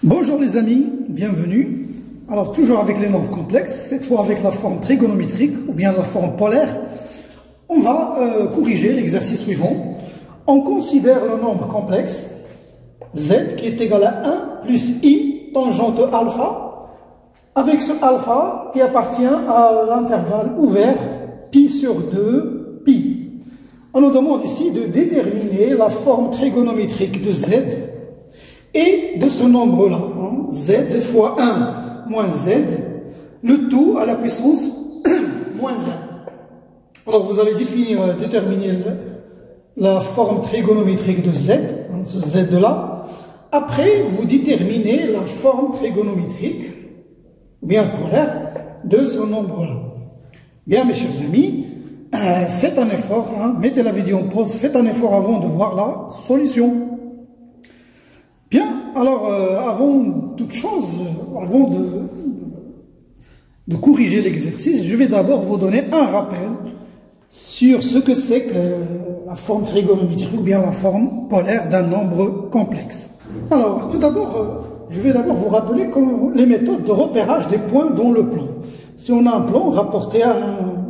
Bonjour les amis, bienvenue. Alors toujours avec les nombres complexes, cette fois avec la forme trigonométrique ou bien la forme polaire, on va corriger l'exercice suivant. On considère le nombre complexe z qui est égal à 1 plus i tangente alpha, avec ce alpha qui appartient à l'intervalle ouvert pi sur 2 pi. On nous demande ici de déterminer la forme trigonométrique de z et de ce nombre-là, z fois 1 moins z, le tout à la puissance moins 1. Alors vous allez déterminer la forme trigonométrique de z, ce z-là. Après, vous déterminez la forme trigonométrique, bien polaire, de ce nombre-là. Bien, mes chers amis, faites un effort, mettez la vidéo en pause, faites un effort avant de voir la solution. Bien, alors, avant toute chose, avant de corriger l'exercice, je vais d'abord vous donner un rappel sur ce que c'est que la forme trigonométrique ou bien la forme polaire d'un nombre complexe. Alors, tout d'abord, je vais d'abord vous rappeler les méthodes de repérage des points dans le plan. Si on a un plan rapporté à un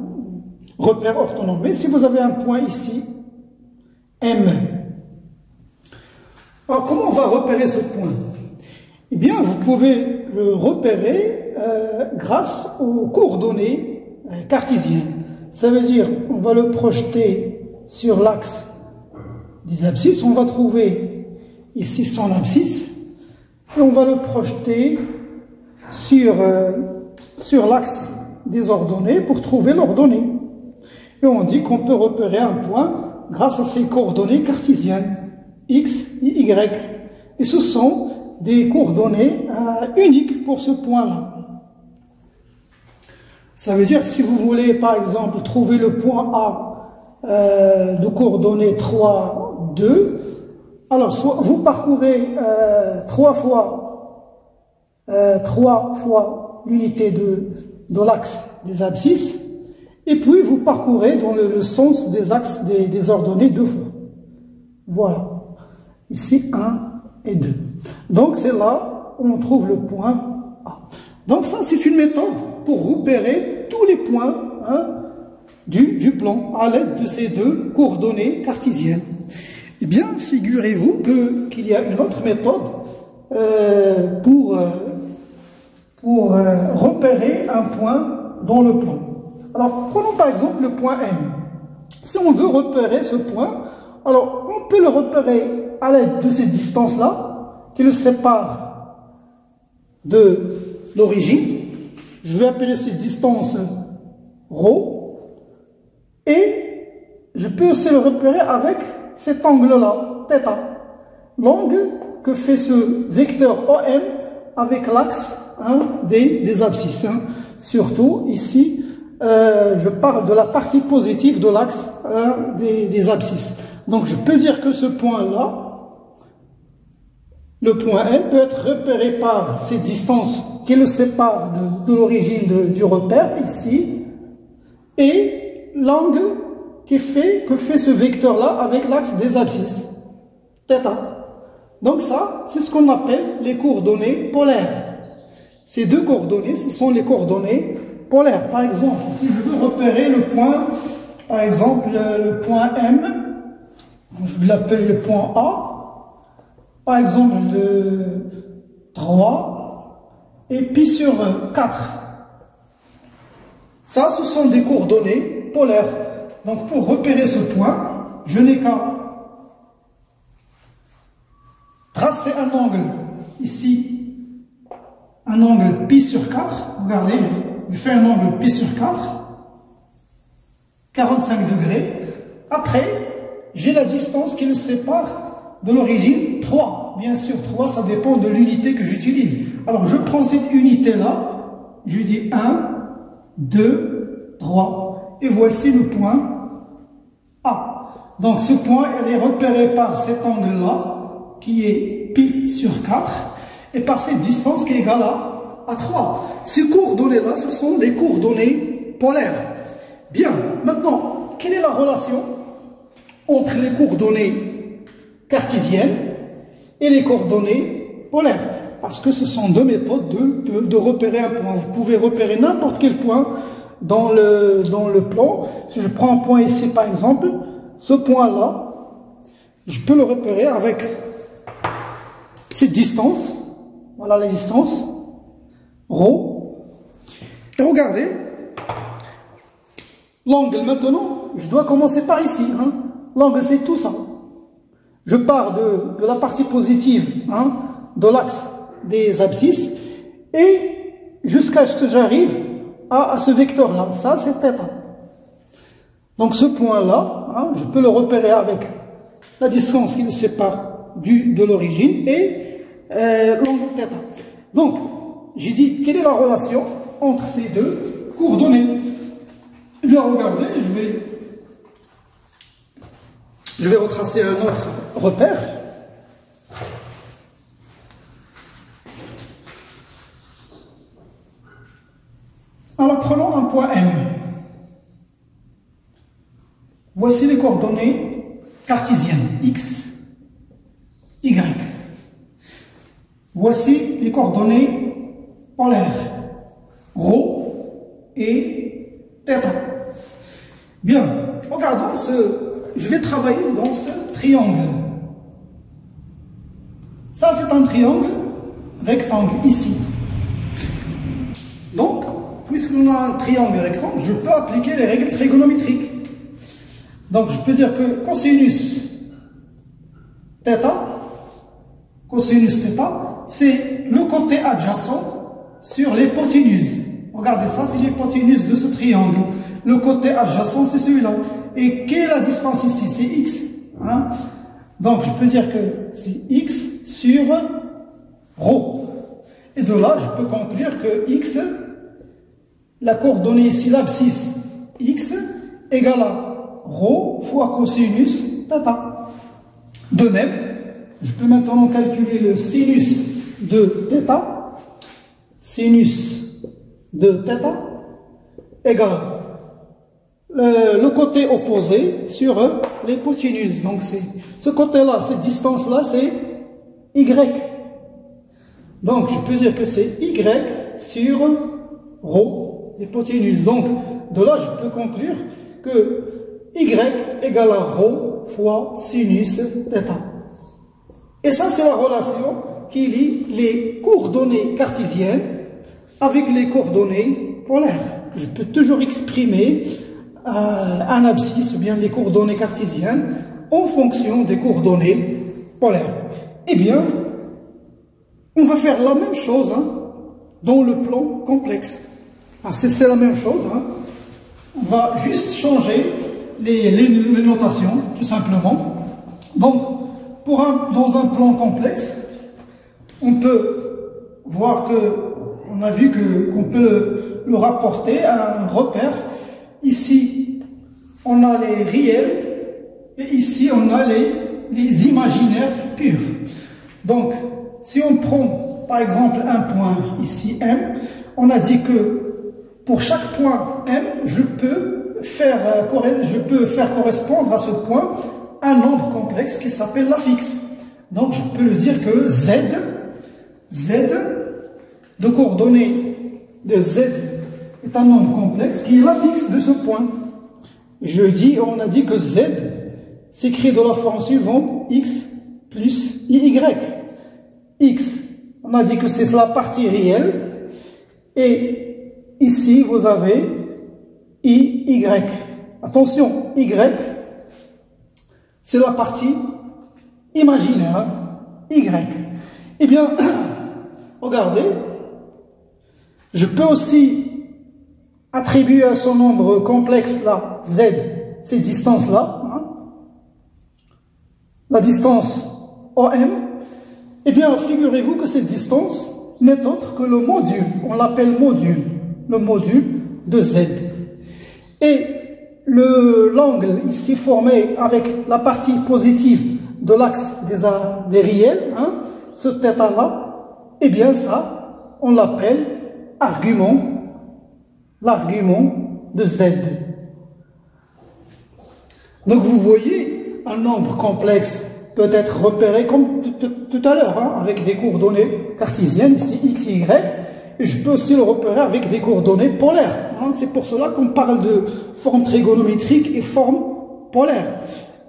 repère orthonormé, si vous avez un point ici, M, alors comment on va repérer ce point? Eh bien, vous pouvez le repérer grâce aux coordonnées cartésiennes. Ça veut dire, on va le projeter sur l'axe des abscisses, on va trouver ici son abscisse, et on va le projeter sur l'axe des ordonnées pour trouver l'ordonnée. Et on dit qu'on peut repérer un point grâce à ces coordonnées cartésiennes, x et y. Et ce sont des coordonnées uniques pour ce point-là. Ça veut dire, si vous voulez, par exemple, trouver le point A de coordonnées 3, 2, alors soit vous parcourez 3 fois l'unité de l'axe des abscisses, et puis vous parcourez dans le sens des axes des ordonnées 2 fois. Voilà. Ici, 1 et 2. Donc, c'est là où on trouve le point A. Donc, ça, c'est une méthode pour repérer tous les points du plan à l'aide de ces deux coordonnées cartésiennes. Eh bien, figurez-vous qu'il y a une autre méthode pour repérer un point dans le plan. Alors, prenons par exemple le point M. Si on veut repérer ce point, alors on peut le repérer à l'aide de cette distance-là, qui le sépare de l'origine. Je vais appeler cette distance ρ. Et je peux aussi le repérer avec cet angle-là, θ. L'angle que fait ce vecteur OM avec l'axe des abscisses. Surtout ici, je parle de la partie positive de l'axe des abscisses. Donc je peux dire que ce point-là, le point M, peut être repéré par cette distance qui le sépare de l'origine du repère, ici, et l'angle que fait ce vecteur-là avec l'axe des abscisses, θ. Donc ça, c'est ce qu'on appelle les coordonnées polaires. Ces deux coordonnées, ce sont les coordonnées polaires. Par exemple, si je veux repérer le point, par exemple, le point M, je l'appelle le point A, par exemple le 3 et pi sur 4. Ça, ce sont des coordonnées polaires. Donc pour repérer ce point, je n'ai qu'à tracer un angle ici, un angle pi sur 4. Regardez, je fais un angle pi sur 4, 45 degrés. Après, j'ai la distance qui le sépare de l'origine, 3. Bien sûr, 3, ça dépend de l'unité que j'utilise. Alors, je prends cette unité-là, je dis 1, 2, 3. Et voici le point A. Donc, ce point, il est repéré par cet angle-là, qui est pi sur 4, et par cette distance qui est égale à 3. Ces coordonnées-là, ce sont les coordonnées polaires. Bien, maintenant, quelle est la relation entre les coordonnées cartésiennes et les coordonnées polaires? parce que ce sont deux méthodes de repérer un point. Vous pouvez repérer n'importe quel point dans le plan. Si je prends un point ici par exemple, ce point-là, je peux le repérer avec cette distance. Voilà la distance, ρ. Et regardez, l'angle maintenant, je dois commencer par ici. Hein. L'angle c'est tout ça. Je pars de la partie positive, hein, de l'axe des abscisses, et jusqu'à ce que j'arrive à ce vecteur-là. Ça, c'est θ. Donc ce point-là, hein, je peux le repérer avec la distance qui le sépare de l'origine et l'angle θ. Donc, j'ai dit, quelle est la relation entre ces deux coordonnées? Eh bien, regardez, je vais retracer un autre repère. Alors, prenons un point M. Voici les coordonnées cartésiennes, X, Y. Voici les coordonnées polaires, ρ et θ. Bien, regardons je vais travailler dans ce triangle. Ça, c'est un triangle rectangle ici. Donc, puisqu'on a un triangle rectangle, je peux appliquer les règles trigonométriques. Donc, je peux dire que cosinus θ, c'est le côté adjacent sur l'hypoténuse. Regardez, ça c'est l'hypoténuse de ce triangle. Le côté adjacent, c'est celui-là. Et quelle est la distance ici? C'est x. Hein? Donc, je peux dire que c'est x sur ρ. Et de là, je peux conclure que x, la coordonnée ici, l'abscisse x, égale à ρ fois cosinus θ. De même, je peux maintenant calculer le sinus de θ. Sinus de θ égale le côté opposé sur l'hypoténuse. Donc, ce côté-là, cette distance-là, c'est y. Donc, je peux dire que c'est y sur ρ, l'hypoténuse. Donc, de là, je peux conclure que y égale à ρ fois sinus θ. Et ça, c'est la relation qui lie les coordonnées cartésiennes avec les coordonnées polaires. Je peux toujours exprimer un abscisse ou bien les coordonnées cartésiennes en fonction des coordonnées polaires. Eh bien, on va faire la même chose hein, dans le plan complexe. C'est la même chose. Hein. On va juste changer les notations, tout simplement. Donc, dans un plan complexe, on peut voir on a vu qu'on peut le rapporter à un repère. Ici, on a les réels et ici, on a les imaginaires purs. Donc, si on prend par exemple un point ici M, on a dit que pour chaque point M, je peux faire correspondre à ce point un nombre complexe qui s'appelle la fixe. Donc, je peux le dire que Z, le coordonnée de Z est un nombre complexe qui est la fixe de ce point. On a dit que Z s'écrit de la forme suivante, X plus IY. X, on a dit que c'est la partie réelle. Et ici, vous avez IY. Attention, Y, c'est la partie imaginaire. Hein? Y. Eh bien, regardez, je peux aussi attribuer à ce nombre complexe là, Z, ces distances-là, hein, la distance OM, eh bien, figurez-vous que cette distance n'est autre que le module, on l'appelle module, le module de Z. Et l'angle ici formé avec la partie positive de l'axe des réels, hein, ce θ-là, eh bien ça, on l'appelle l'argument de Z. Donc vous voyez, un nombre complexe peut être repéré comme tout à l'heure, hein, avec des coordonnées cartésiennes, ici x, y, et je peux aussi le repérer avec des coordonnées polaires. Hein. C'est pour cela qu'on parle de forme trigonométrique et forme polaire.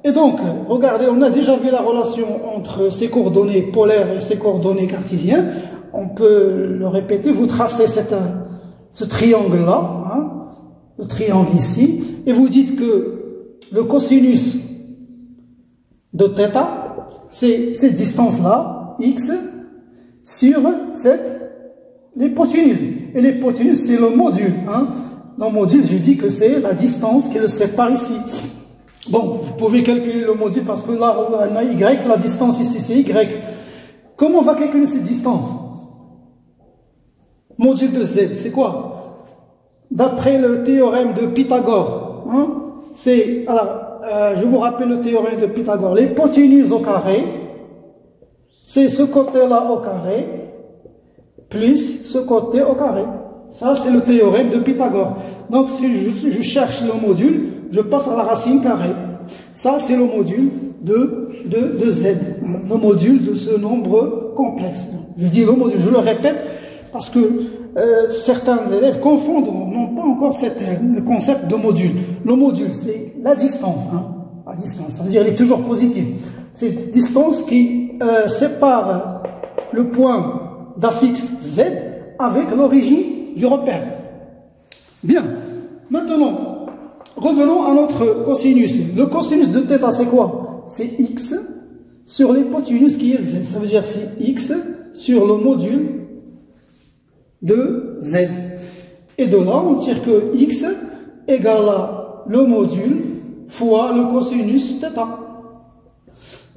Et donc, regardez, on a déjà vu la relation entre ces coordonnées polaires et ces coordonnées cartésiennes. On peut le répéter, vous tracez ce triangle-là, hein, le triangle ici, et vous dites que le cosinus de θ, c'est cette distance-là, x, sur l'hypoténuse. Et l'hypoténuse, c'est le module. Hein. Dans le module, je dis que c'est la distance qui le sépare ici. Bon, vous pouvez calculer le module parce que là, on a y, la distance ici, c'est y. Comment on va calculer cette distance? Module de z, c'est quoi? D'après le théorème de Pythagore, hein, c'est, alors, je vous rappelle le théorème de Pythagore, l'hypoténuse au carré, c'est ce côté-là au carré, plus ce côté au carré. Ça, c'est le théorème de Pythagore. Donc, si je cherche le module, je passe à la racine carrée. Ça, c'est le module de z, le module de ce nombre complexe. Je dis le module, je le répète, parce que certains élèves confondent, n'ont pas encore le concept de module. Le module, c'est la distance. Hein, la distance, ça veut dire qu'elle est toujours positive. C'est une distance qui sépare le point d'affixe z avec l'origine du repère. Bien. Maintenant, revenons à notre cosinus. Le cosinus de θ, c'est quoi? C'est x sur l'hypoténuse qui est z. Ça veut dire que c'est x sur le module de z. Et de là, on tire que x égale à le module fois le cosinus θ.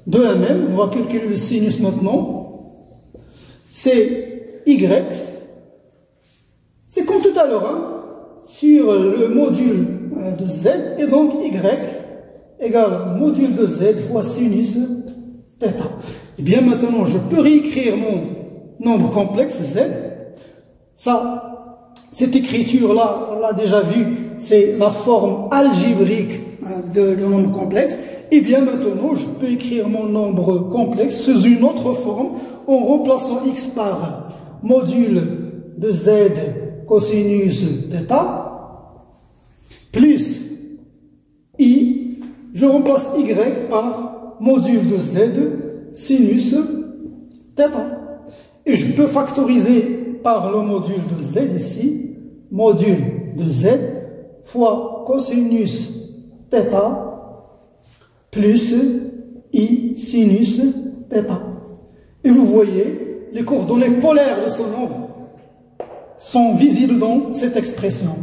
De la même, on va calculer le sinus maintenant. C'est y. C'est comme tout à l'heure, hein, sur le module de z, et donc y égale module de z fois sinus θ. Et bien maintenant, je peux réécrire mon nombre complexe z. Ça, cette écriture-là, on l'a déjà vu, c'est la forme algébrique de nombre complexe. Et bien maintenant, je peux écrire mon nombre complexe sous une autre forme en remplaçant x par module de z cosinus θ plus i, je remplace y par module de z sinus θ. Et je peux factoriser par le module de z ici, module de z fois cosinus θ plus i sinus θ. Et vous voyez, les coordonnées polaires de ce nombre sont visibles dans cette expression.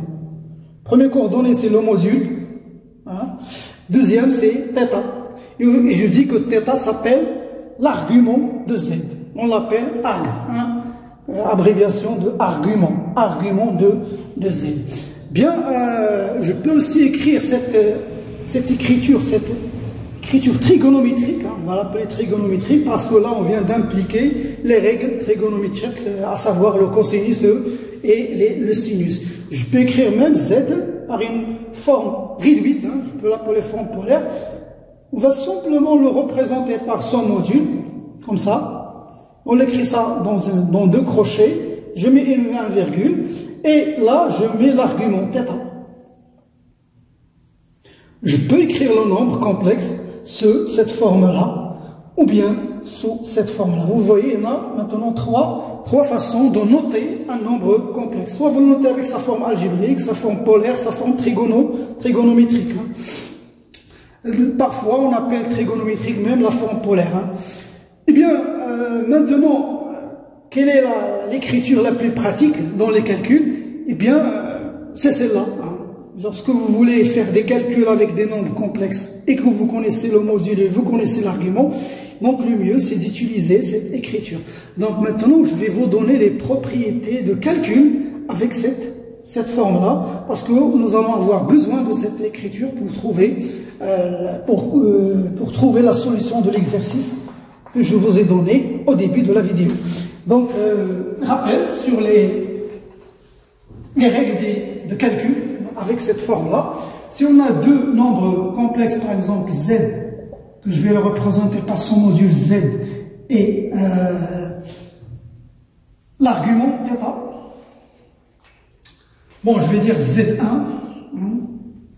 Première coordonnée, c'est le module. Hein. Deuxième, c'est θ. Et je dis que θ s'appelle l'argument de z. On l'appelle arg. Hein. Abréviation de argument. Argument de z. Bien, je peux aussi écrire cette écriture trigonométrique, hein, on va l'appeler trigonométrique parce que là on vient d'impliquer les règles trigonométriques, à savoir le cosinus et le sinus. Je peux écrire même z par une forme réduite, hein, je peux l'appeler forme polaire. On va simplement le représenter par son module, comme ça. On écrit ça dans deux crochets, je mets une virgule, et là je mets l'argument θ. Je peux écrire le nombre complexe sous cette forme-là, ou bien sous cette forme-là. Vous voyez, il y en a maintenant trois façons de noter un nombre complexe. Soit vous le notez avec sa forme algébrique, sa forme polaire, sa forme trigonométrique. Hein. Parfois, on appelle trigonométrique même la forme polaire. Hein. Eh bien, maintenant, quelle est l'écriture la plus pratique dans les calculs? Eh bien, c'est celle-là. Hein. Lorsque vous voulez faire des calculs avec des nombres complexes et que vous connaissez le module et vous connaissez l'argument, donc le mieux c'est d'utiliser cette écriture. Donc maintenant je vais vous donner les propriétés de calcul avec cette forme-là, parce que nous allons avoir besoin de cette écriture pour trouver la solution de l'exercice que je vous ai donné au début de la vidéo. Donc rappel sur les règles de calcul. Avec cette forme-là, si on a deux nombres complexes, par exemple z, que je vais le représenter par son module z, et l'argument θ. Bon, je vais dire Z1,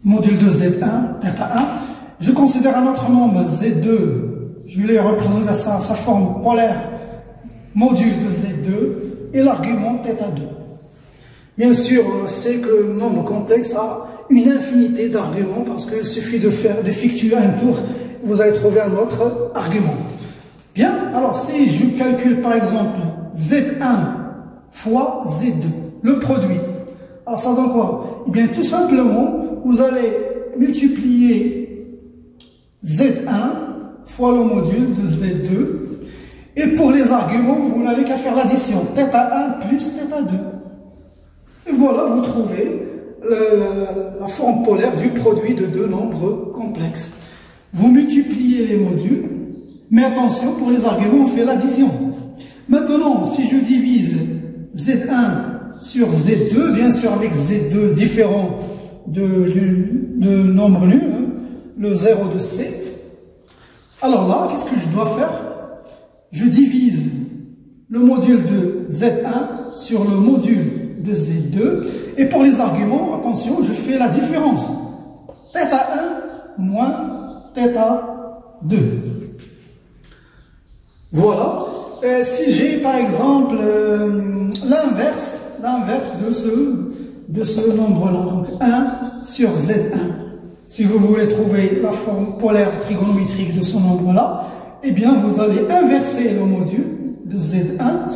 module de Z1, θ1. Je considère un autre nombre, Z2, je vais représenter sa forme polaire, module de Z2, et l'argument θ2. Bien sûr, on sait que le nombre complexe a une infinité d'arguments, parce qu'il suffit d'effectuer un tour, vous allez trouver un autre argument. Bien, alors si je calcule par exemple Z1 fois Z2, le produit, alors ça donne quoi? Eh bien tout simplement, vous allez multiplier Z1 fois le module de Z2, et pour les arguments, vous n'avez qu'à faire l'addition, θ1 plus θ2. Et voilà, vous trouvez la forme polaire du produit de deux nombres complexes. Vous multipliez les modules, mais attention, pour les arguments, on fait l'addition. Maintenant, si je divise Z1 sur Z2, bien sûr avec Z2 différent de nombre nul, hein, le 0 de C, alors là, qu'est-ce que je dois faire? Je divise le module de Z1 sur le module de Z2, et pour les arguments, attention, je fais la différence. θ1 moins θ2. Voilà. Si j'ai par exemple l'inverse de ce nombre-là, donc 1 sur Z1. Si vous voulez trouver la forme polaire trigonométrique de ce nombre-là, eh bien vous allez inverser le module de Z1.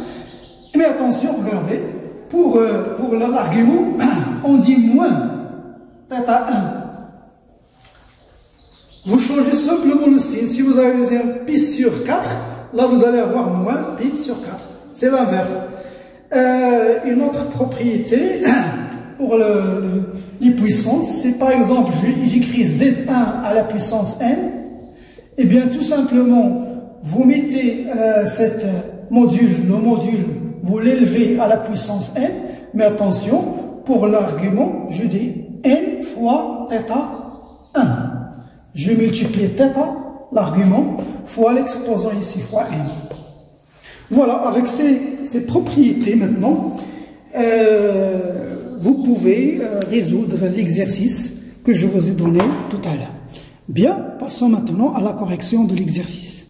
Mais attention, regardez, pour l'argument, on dit moins θ1. Vous changez simplement le signe. Si vous avez un pi sur 4, là vous allez avoir moins pi sur 4. C'est l'inverse. Une autre propriété pour les puissances, c'est par exemple, j'écris Z1 à la puissance n. Et bien tout simplement, vous mettez le module, vous l'élevez à la puissance n, mais attention, pour l'argument, je dis n fois θ1. Je multiplie θ, l'argument, fois l'exposant ici, fois n. Voilà, avec ces propriétés maintenant, vous pouvez résoudre l'exercice que je vous ai donné tout à l'heure. Bien, passons maintenant à la correction de l'exercice.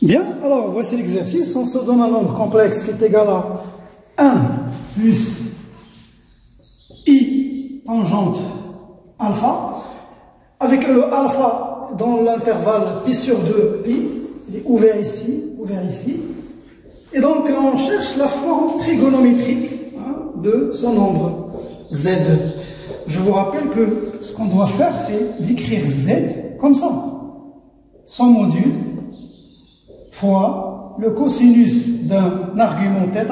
Bien, alors voici l'exercice. On se donne un nombre complexe qui est égal à 1 plus i tangente alpha, avec le alpha dans l'intervalle pi sur 2 pi, il est ouvert ici, et donc on cherche la forme trigonométrique de ce nombre z. Je vous rappelle que ce qu'on doit faire, c'est d'écrire z comme ça, son module fois le cosinus d'un argument θ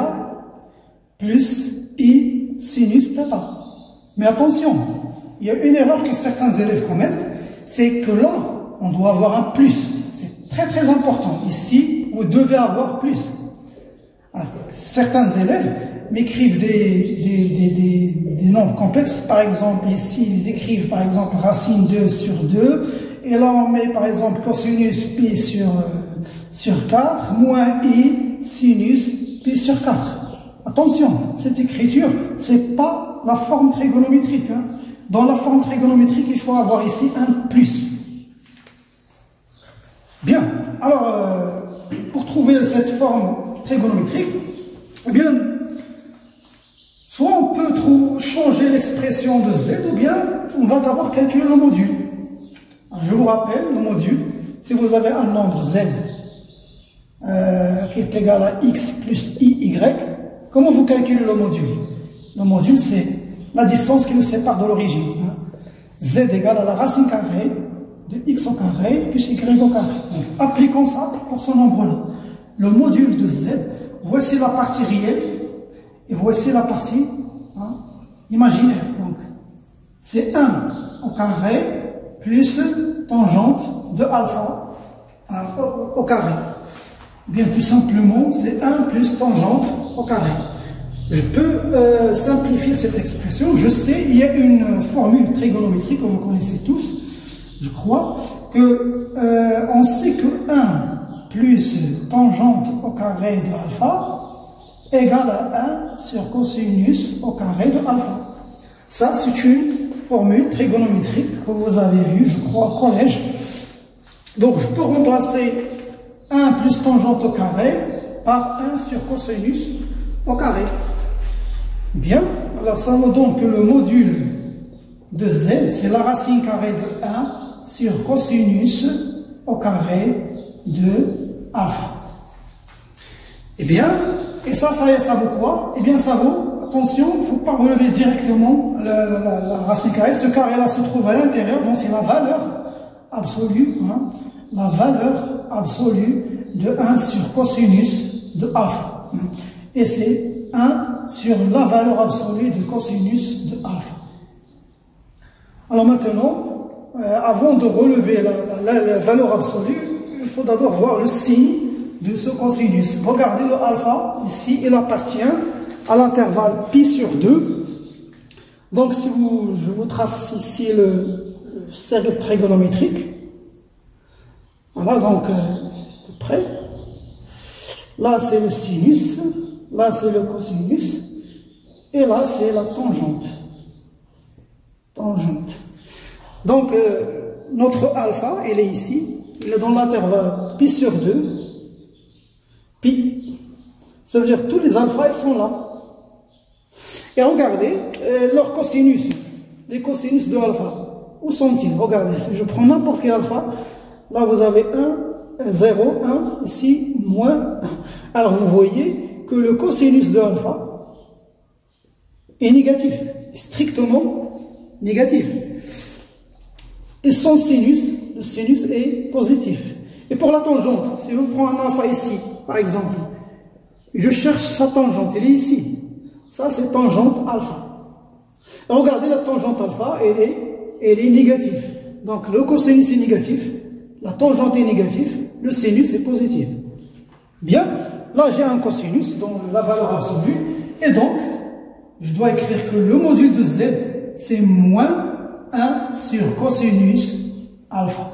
plus i sinus θ. Mais attention, il y a une erreur que certains élèves commettent, c'est que là, on doit avoir un plus. C'est très très important. Ici, vous devez avoir plus. Alors, certains élèves m'écrivent des nombres complexes. Par exemple, ici, ils écrivent par exemple racine 2 sur 2. Et là, on met par exemple cosinus pi sur 4, moins i sinus pi sur 4. Attention, cette écriture, c'est pas la forme trigonométrique. Hein. Dans la forme trigonométrique, il faut avoir ici un plus. Bien, alors, pour trouver cette forme trigonométrique, eh bien, soit on peut changer l'expression de z, ou bien on va d'abord calculer le module. Alors, je vous rappelle, le module, si vous avez un nombre z qui est égal à x plus iy, comment vous calculez le module? Le module, c'est la distance qui nous sépare de l'origine. Z égale à la racine carrée de x au carré plus y au carré. Donc, appliquons ça pour ce nombre-là. Le module de z, voici la partie réelle et voici la partie imaginaire. Donc, c'est 1 au carré plus tangente de alpha au carré. Bien, tout simplement, c'est 1 plus tangente au carré. Je peux simplifier cette expression. Je sais, il y a une formule trigonométrique que vous connaissez tous, je crois, que on sait que 1 plus tangente au carré de alpha égale à 1 sur cosinus au carré de alpha. Ça, c'est une formule trigonométrique que vous avez vue, je crois, au collège. Donc, je peux remplacer 1 plus tangente au carré par 1 sur cosinus au carré. Bien, alors ça me donne que le module de z, c'est la racine carrée de 1 sur cosinus au carré de alpha. Eh bien, et ça vaut quoi? Eh bien, ça vaut, attention, il ne faut pas relever directement la racine carrée. Ce carré-là se trouve à l'intérieur, donc c'est la valeur absolue, hein, la valeur absolue de 1 sur cosinus de alpha. Et c'est 1 sur la valeur absolue de cosinus de alpha. Alors maintenant, avant de relever la valeur absolue, il faut d'abord voir le signe de ce cosinus. Regardez le alpha, ici, il appartient à l'intervalle pi sur 2. Donc, si je vous trace ici le cercle trigonométrique, voilà, donc, de près. Là, c'est le sinus, là, c'est le cosinus, et là, c'est la tangente. Tangente. Donc, notre alpha, il est ici, il est dans l'intervalle pi sur 2, pi. Ça veut dire que tous les alphas, ils sont là. Et regardez, leurs cosinus, les cosinus de alpha, où sont-ils? Regardez, si je prends n'importe quel alpha, là vous avez 1, 0, 1, ici, moins 1. Alors vous voyez que le cosinus de alpha est négatif, strictement négatif. Et son sinus, le sinus est positif. Et pour la tangente, si je prends un alpha ici, par exemple, je cherche sa tangente, elle est ici. Ça, c'est tangente alpha. Et regardez la tangente alpha, elle est négative. Donc le cosinus est négatif, la tangente est négative, le sinus est positif. Bien, là j'ai un cosinus, donc la valeur absolue, et donc je dois écrire que le module de z, c'est moins 1 sur cosinus alpha.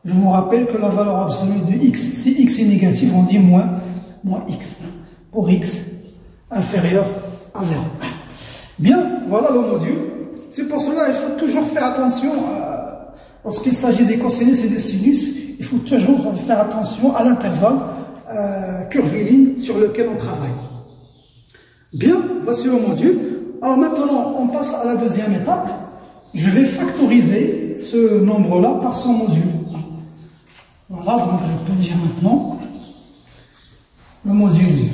Je vous rappelle que la valeur absolue de x, si x est négatif, on dit moins x, pour x inférieur à 0. Bien, voilà le module. C'est pour cela qu'il faut toujours faire attention, lorsqu'il s'agit des cosinus et des sinus, il faut toujours faire attention à l'intervalle curviligne sur lequel on travaille. Bien, voici le module. Alors maintenant, on passe à la deuxième étape. Je vais factoriser ce nombre-là par son module. Voilà, donc je peux dire maintenant le module.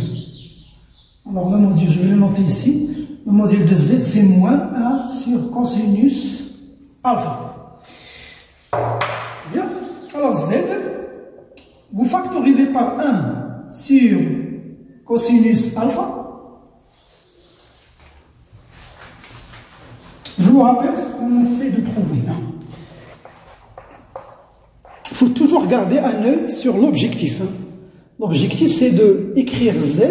Alors le module, je vais le noter ici. Le module de z, c'est moins 1 sur cosinus alpha. Bien, alors z, vous factorisez par 1 sur cosinus alpha. Je vous rappelle ce qu'on essaie de trouver. Il faut toujours garder un œil sur l'objectif. L'objectif, c'est d'écrire z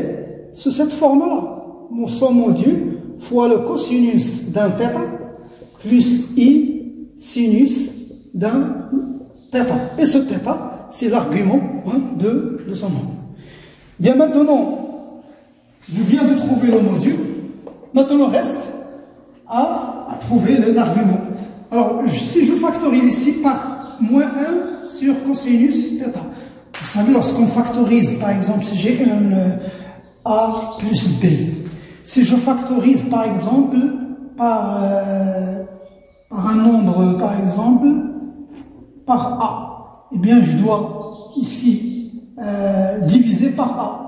sous cette forme-là. Son module fois le cosinus d'un θ plus i sinus d'un θ. Et ce θ, c'est l'argument de son nom. Bien, maintenant, je viens de trouver le module. Maintenant, reste à trouver l'argument. Alors, si je factorise ici par moins 1 sur cosinus θ. Vous savez, lorsqu'on factorise, par exemple, si j'ai un a plus b, si je factorise, par exemple, par un nombre, par exemple, par a, eh bien, je dois ici diviser par a.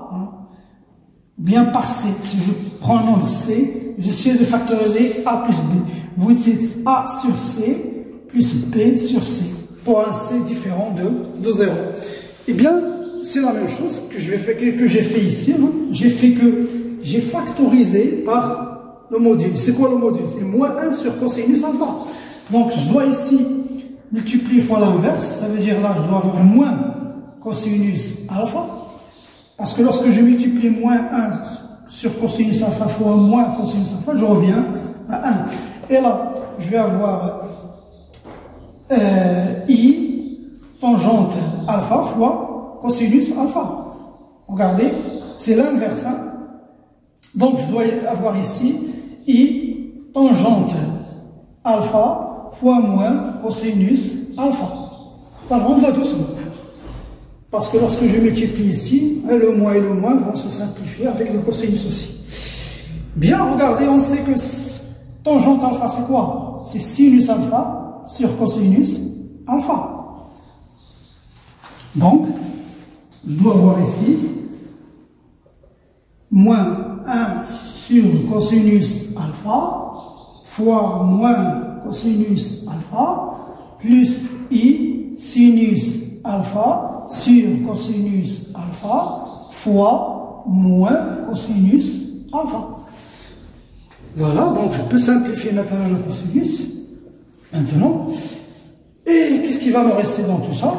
Bien par c. Si je prends un nombre c, j'essaie de factoriser a plus b. Vous dites a sur c plus b sur c, pour un c différent de 0. Eh bien, c'est la même chose que j'ai fait ici. J'ai factorisé par le module. C'est quoi le module? C'est moins 1 sur cosinus alpha. Donc, je dois ici multiplier fois l'inverse. Ça veut dire là, je dois avoir moins cosinus alpha. Parce que lorsque je multiplie moins 1 sur cosinus alpha fois moins cosinus alpha, je reviens à 1. Et là, je vais avoir i tangente alpha fois cosinus alpha. Regardez, c'est l'inverse. Hein? Donc, je dois avoir ici I tangente alpha fois moins cosinus alpha. Alors, on va doucement. Parce que lorsque je multiplie ici, le moins et le moins vont se simplifier avec le cosinus aussi. Bien, regardez, on sait que tangente alpha, c'est quoi? C'est sinus alpha sur cosinus alpha. Donc, je dois avoir ici moins 1 sur cosinus alpha fois moins cosinus alpha plus I sinus alpha sur cosinus alpha fois moins cosinus alpha. Voilà, donc je peux simplifier maintenant le cosinus. Maintenant, et qu'est-ce qui va me rester dans tout ça?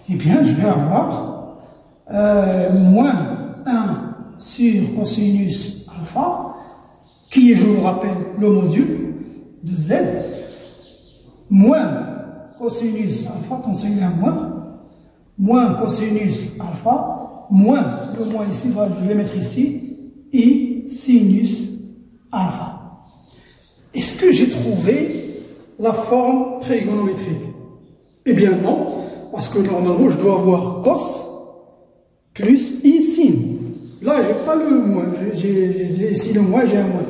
Eh bien, je vais avoir moins 1 sur cosinus alpha, qui est, je vous rappelle, le module de z, moins cosinus alpha, attention, il y a moins cosinus alpha, moins, le moins ici, je vais mettre ici, I sinus alpha. Est-ce que j'ai trouvé la forme trigonométrique? Eh bien non, parce que normalement je dois avoir cos plus I sin. Là, j'ai pas le moins, j'ai ici le moins, j'ai un moins.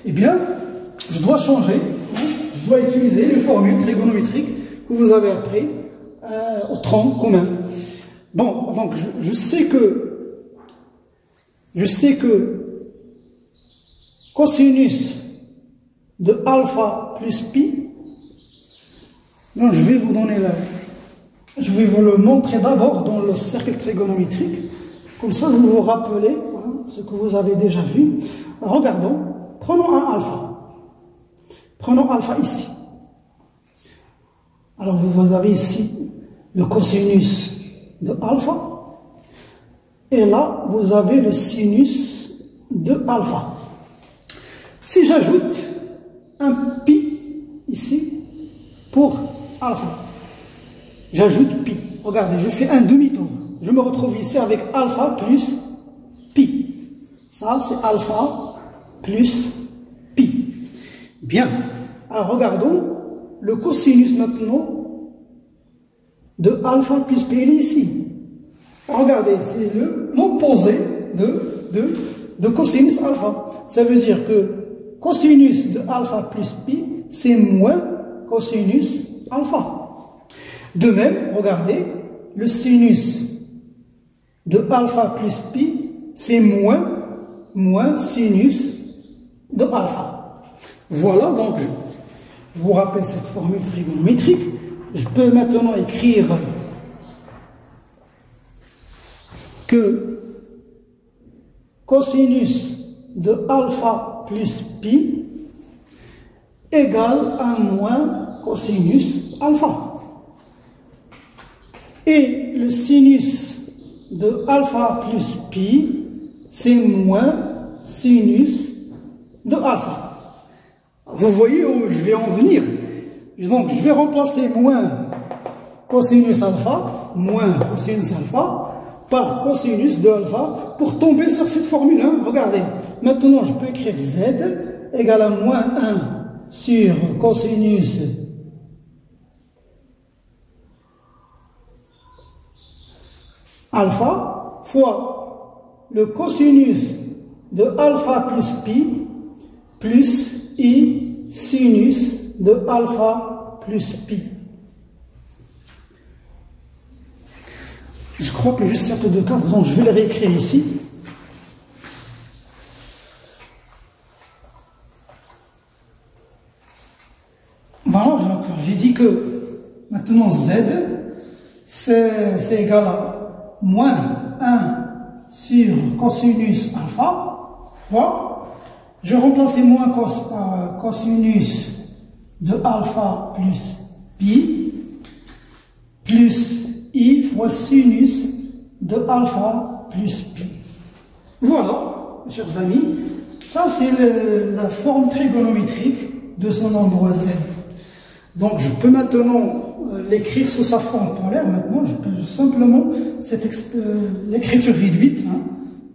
Eh bien, je dois changer, hein, je dois utiliser les formules trigonométriques que vous avez appris au tronc commun. Bon, donc je sais que cosinus de alpha plus pi, donc je vais vous donner je vais vous le montrer d'abord dans le cercle trigonométrique, comme ça vous vous rappelez hein, ce que vous avez déjà vu. Alors, regardons, prenons un alpha, prenons alpha ici. Alors vous avez ici le cosinus de alpha, et là vous avez le sinus de alpha. Si j'ajoute un pi ici pour alpha, j'ajoute pi, regardez, je fais un demi-tour, je me retrouve ici avec alpha plus pi. Ça c'est alpha plus pi. Bien, alors regardons le cosinus maintenant de alpha plus pi, il est ici. Regardez, c'est l'opposé de cosinus alpha. Ça veut dire que cosinus de alpha plus pi, c'est moins cosinus alpha. De même, regardez, le sinus de alpha plus pi, c'est moins sinus de alpha. Voilà, donc je vous rappelle cette formule trigonométrique. Je peux maintenant écrire que cosinus de alpha plus pi égale à moins cosinus alpha. Et le sinus de alpha plus pi, c'est moins sinus de alpha. Vous voyez où je vais en venir. Donc, je vais remplacer moins cosinus alpha par cosinus de alpha pour tomber sur cette formule. Hein. Regardez, maintenant je peux écrire z égale à moins 1 sur cosinus alpha fois le cosinus de alpha plus pi plus I sinus de alpha plus pi. Je crois que juste ces deux cas, donc je vais les réécrire ici. Voilà, j'ai dit que maintenant z, c'est égal à moins 1 sur cosinus alpha fois, je remplace moins cos par cosinus de alpha plus pi plus I fois sinus de alpha plus pi. Voilà, mes chers amis, ça c'est la forme trigonométrique de ce nombre z. Donc je peux maintenant l'écrire sous sa forme polaire, maintenant, je peux simplement l'écriture réduite. Hein,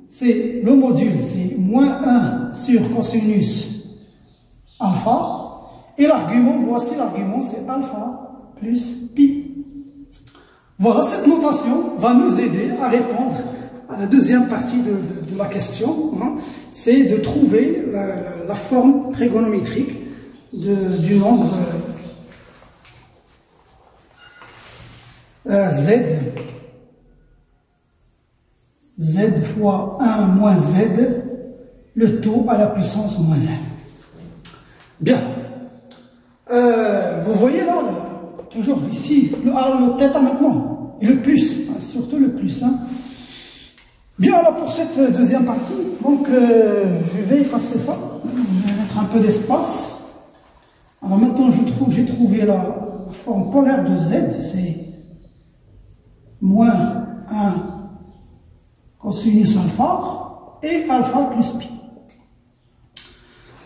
c'est le module, c'est moins 1 sur cosinus alpha. Et l'argument, voici l'argument, c'est alpha plus pi. Voilà, cette notation va nous aider à répondre à la deuxième partie de la question. Hein, c'est de trouver la forme trigonométrique du nombre z fois 1 moins z, le taux à la puissance moins 1. Bien. Vous voyez là, toujours ici, le θ maintenant, et le plus, hein, surtout le plus. Hein. Bien, alors pour cette deuxième partie, donc je vais effacer ça, je vais mettre un peu d'espace. Alors maintenant, j'ai trouvé la forme polaire de z, c'est moins 1 cosinus alpha et alpha plus pi.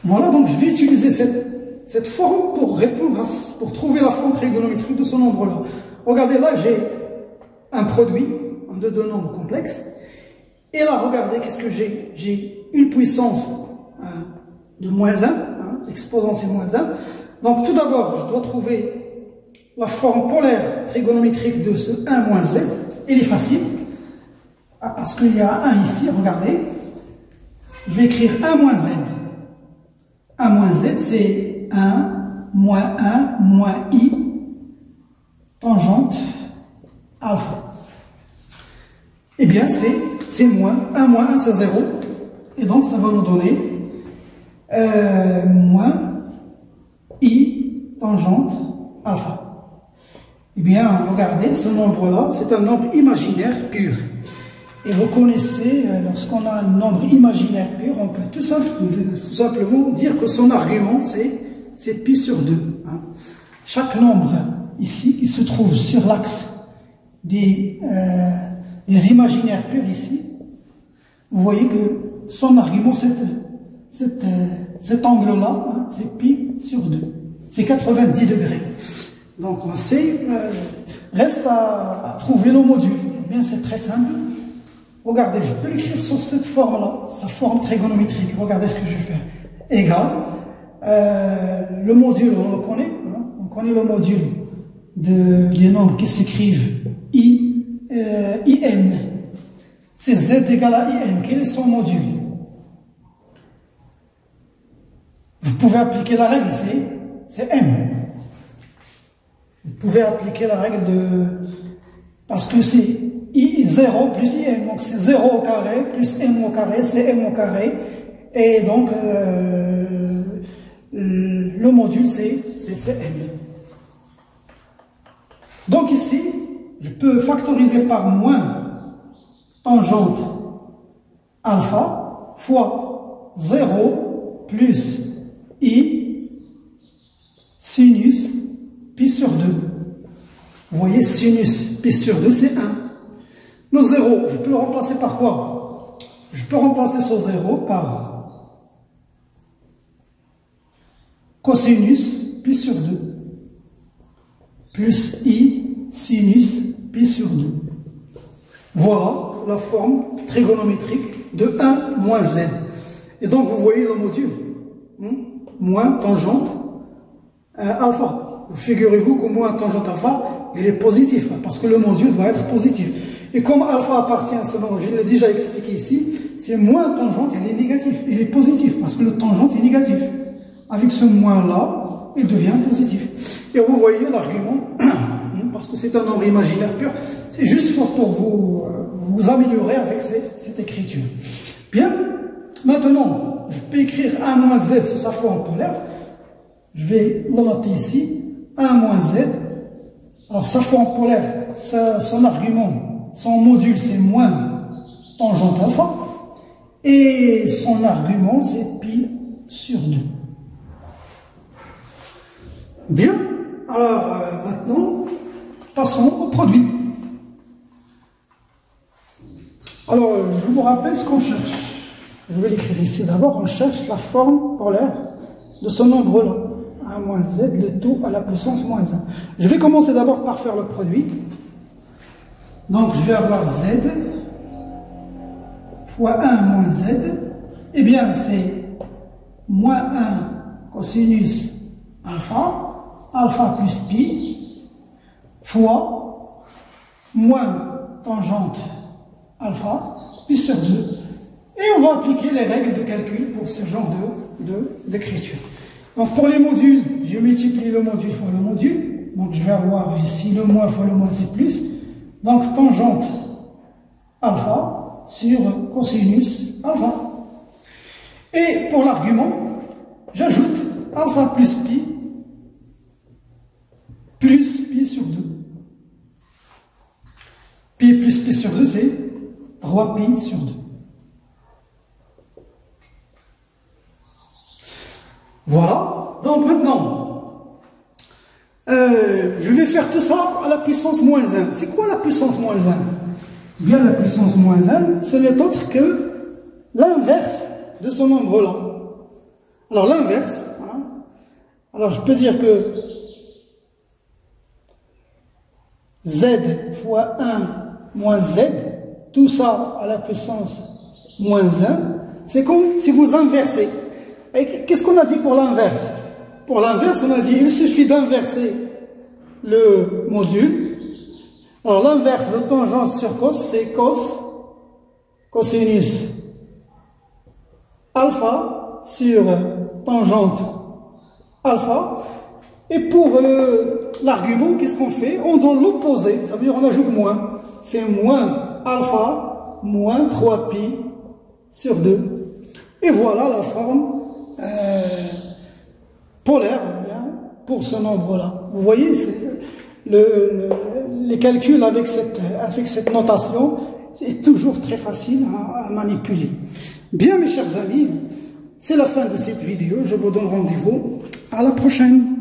Voilà, donc je vais utiliser cette forme pour répondre, pour trouver la forme trigonométrique de ce nombre-là. Regardez, là, j'ai un produit de deux nombres complexes. Et là, regardez, qu'est-ce que j'ai? J'ai une puissance de moins 1, hein, l'exposant c'est moins 1. Donc tout d'abord, je dois trouver la forme polaire trigonométrique de ce 1 moins z. Elle est facile, parce qu'il y a 1 ici, regardez. Je vais écrire 1 moins z. 1 moins z, c'est 1 moins 1 moins i tangente alpha. Eh bien, c'est moins 1, c'est 0. Et donc, ça va nous donner moins i tangente alpha. Eh bien, regardez, ce nombre-là, c'est un nombre imaginaire pur. Et vous connaissez, lorsqu'on a un nombre imaginaire pur, on peut tout simplement dire que son argument, c'est pi sur 2. Hein. Chaque nombre ici, qui se trouve sur l'axe des imaginaires purs ici, vous voyez que son argument, cet angle-là, hein, c'est pi sur 2. C'est 90 degrés. Donc on sait, reste à trouver le module. Eh bien, c'est très simple. Regardez, je peux l'écrire sur cette forme-là, sa forme trigonométrique. Regardez ce que je vais faire. Égal, le module, on le connaît. Hein, on connaît le module des nombres qui s'écrivent IM. C'est Z égale à IM. Quel est son module? Vous pouvez appliquer la règle, c'est M. Vous pouvez appliquer la règle parce que c'est I0 plus IM. Donc c'est 0 au carré plus M au carré, c'est M au carré. Et donc le module, c'est M. Donc ici, je peux factoriser par moins tangente alpha fois 0 plus i sinus pi sur 2. Vous voyez, sinus pi sur 2, c'est 1. Le 0, je peux le remplacer par quoi? Je peux remplacer ce 0 par cosinus pi sur 2 plus i sinus pi sur 2. Voilà la forme trigonométrique de 1 moins z. Et donc vous voyez le module, moins tangente alpha. Figurez-vous que moins tangente alpha, il est positif, parce que le module doit être positif. Et comme alpha appartient à ce nombre, je l'ai déjà expliqué ici, c'est moins tangente, il est négatif. Il est positif, parce que le tangente est négatif. Avec ce moins-là, il devient positif. Et vous voyez l'argument, parce que c'est un nombre imaginaire pur, c'est juste pour vous améliorer avec cette écriture. Bien, maintenant, je peux écrire 1 moins z sur sa forme polaire. Je vais le noter ici, 1 moins z. Alors sa forme polaire, son argument, son module, c'est moins tangente alpha. Et son argument, c'est pi sur 2. Bien, alors maintenant, passons au produit. Alors, je vous rappelle ce qu'on cherche. Je vais l'écrire ici d'abord. On cherche la forme polaire de ce nombre-là. 1 moins z, le tout à la puissance moins 1. Je vais commencer d'abord par faire le produit. Donc je vais avoir z fois 1 moins z. Eh bien, c'est moins 1 cosinus alpha, alpha plus pi, fois moins tangente alpha, pi sur 2. Et on va appliquer les règles de calcul pour ce genre d'écriture. Donc pour les modules, je multiplie le module fois le module. Donc je vais avoir ici le moins fois le moins, c'est plus. Donc tangente alpha sur cosinus alpha. Et pour l'argument, j'ajoute alpha plus pi sur 2. Pi plus pi sur 2, c'est 3 pi sur 2. Voilà. Donc maintenant, je vais faire tout ça à la puissance moins 1. C'est quoi la puissance moins 1? Bien, la puissance moins 1, ce n'est autre que l'inverse de ce nombre-là. Alors l'inverse, hein, alors je peux dire que z fois 1 moins z, tout ça à la puissance moins 1, c'est comme si vous inversez. Et qu'est-ce qu'on a dit pour l'inverse? Pour l'inverse, on a dit il suffit d'inverser le module. Alors l'inverse de tangente sur cos, c'est cosinus alpha sur tangente alpha. Et pour l'argument, qu'est-ce qu'on fait? On donne l'opposé, ça veut dire on ajoute moins. C'est moins alpha moins 3 pi sur 2. Et voilà la forme polaire pour ce nombre-là. Vous voyez, les calculs avec cette notation, c'est toujours très facile à manipuler. Bien, mes chers amis, c'est la fin de cette vidéo. Je vous donne rendez-vous à la prochaine.